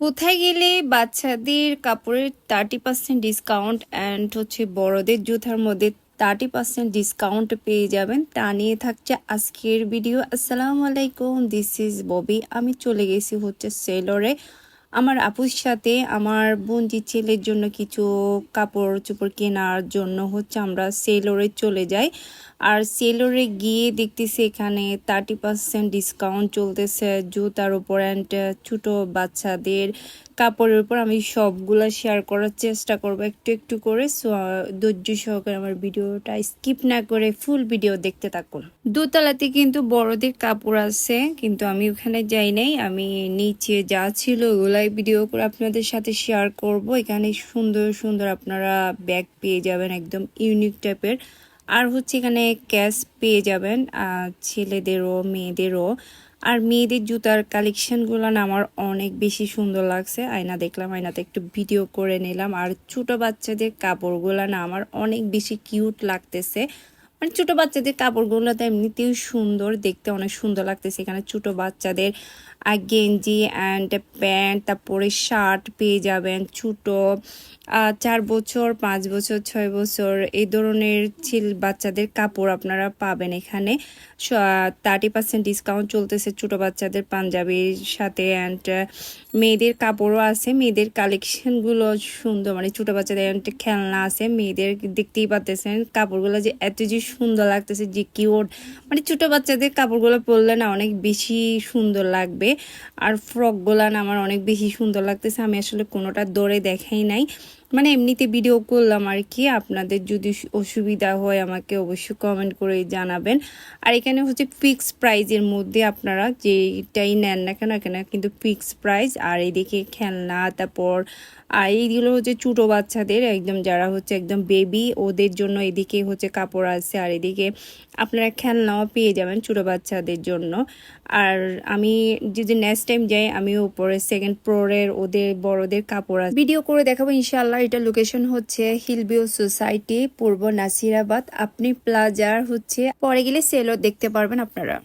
কোথায় গেলে বাচ্চাদের কাপড়ের 30% ডিসকাউন্ট অ্যান্ড হচ্ছে বড়দের জুতার মধ্যে 30% ডিসকাউন্ট পেয়ে যাবেন, তা নিয়ে থাকছে আজকের ভিডিও। আসসালামু আলাইকুম, দিস ইজ ববি। আমি চলে গেছি হচ্ছে সেলরে আমার আপুর সাথে আমার বোনজির ছেলের জন্য কিছু কাপড় চোপড় কেনার জন্য হচ্ছে আমরা সেলরে চলে যাই। আর সেলরে গিয়ে দেখতেছি এখানে 30% ডিসকাউন্ট চলতেছে জুতার উপর অ্যান্ড ছোটো বাচ্চাদের কাপড়ের উপর। আমি সবগুলো শেয়ার করার চেষ্টা করব একটু একটু করে, সো ধৈর্য সহকারে আমার ভিডিওটা স্কিপ না করে ফুল ভিডিও দেখতে থাকুন। দোতলাতে কিন্তু বড়দের কাপড় আছে, কিন্তু আমি ওখানে যাই নাই। আমি নিচে যা ছিল ওগুলাই ভিডিও করে আপনাদের সাথে শেয়ার করব। এখানে সুন্দর সুন্দর আপনারা ব্যাগ পেয়ে যাবেন, একদম ইউনিক টাইপের। আর হচ্ছে এখানে ক্যাশ পেয়ে যাবেন ছেলেদেরও মেয়েদেরও। আর মেয়েদের জুতার কালেকশনগুলো না আমার অনেক বেশি সুন্দর লাগছে। আয়না দেখলাম, আয়নাতে একটু ভিডিও করে নিলাম। আর ছোটো বাচ্চাদের কাপড়গুলো না আমার অনেক বেশি কিউট লাগতেছে। মানে ছোটো বাচ্চাদের কাপড়গুলো তো এমনিতেও সুন্দর, দেখতে অনেক সুন্দর লাগতেছে। এখানে ছোটো বাচ্চাদের গেঞ্জি অ্যান্ড প্যান্ট, তারপরে শার্ট পেয়ে যাবেন ছোটো 4 বছর 5 বছর 6 বছর এই ধরনের বাচ্চাদের কাপড় আপনারা পাবেন এখানে। 30% ডিসকাউন্ট চলতেছে ছোটো বাচ্চাদের পাঞ্জাবির সাথে। অ্যান্ড মেয়েদের কাপড়ও আছে, মেয়েদের কালেকশনগুলো সুন্দর, মানে ছোটো বাচ্চাদের খেলনা আছে মেয়েদের। দেখতেই পাচ্ছেন কাপড়গুলো যে এত যে সুন্দর লাগতেছে, যে কিউট। মানে ছোটো বাচ্চাদের কাপড়গুলো পরলে না অনেক বেশি সুন্দর লাগবে। আর ফ্রকগুলো না আমার অনেক বেশি সুন্দর লাগতেছে। আমি আসলে কোনোটা দরে দেখাই নাই, মানে এমনিতে ভিডিও করলাম আর কি। আপনাদের যদি অসুবিধা হয় আমাকে অবশ্যই কমেন্ট করে জানাবেন। আর এখানে হচ্ছে ফিক্স প্রাইজের মধ্যে আপনারা যেটাই নেন না কেন এখানে কিন্তু ফিক্স প্রাইস। আর এইদিকে খেলনা, তারপর আর এইগুলো হচ্ছে ছোটো বাচ্চাদের একদম, যারা হচ্ছে একদম বেবি ওদের জন্য এদিকে হচ্ছে কাপড় আছে। আর এদিকে আপনারা খেলনাও পেয়ে যাবেন ছোটো বাচ্চাদের জন্য। আর আমি যদি নেক্সট টাইম যাই আমি উপরে সেকেন্ড ফ্লোরের ওদের বড়দের কাপড় আছে ভিডিও করে দেখাবো ইনশাল্লাহ। এটা লোকেশন হচ্ছে হিলভিউ সোসাইটি, পূর্ব নাসিরাবাদ। আপনি প্লাজার হচ্ছে পরে গেলে সেলও দেখতে পারবেন আপনারা।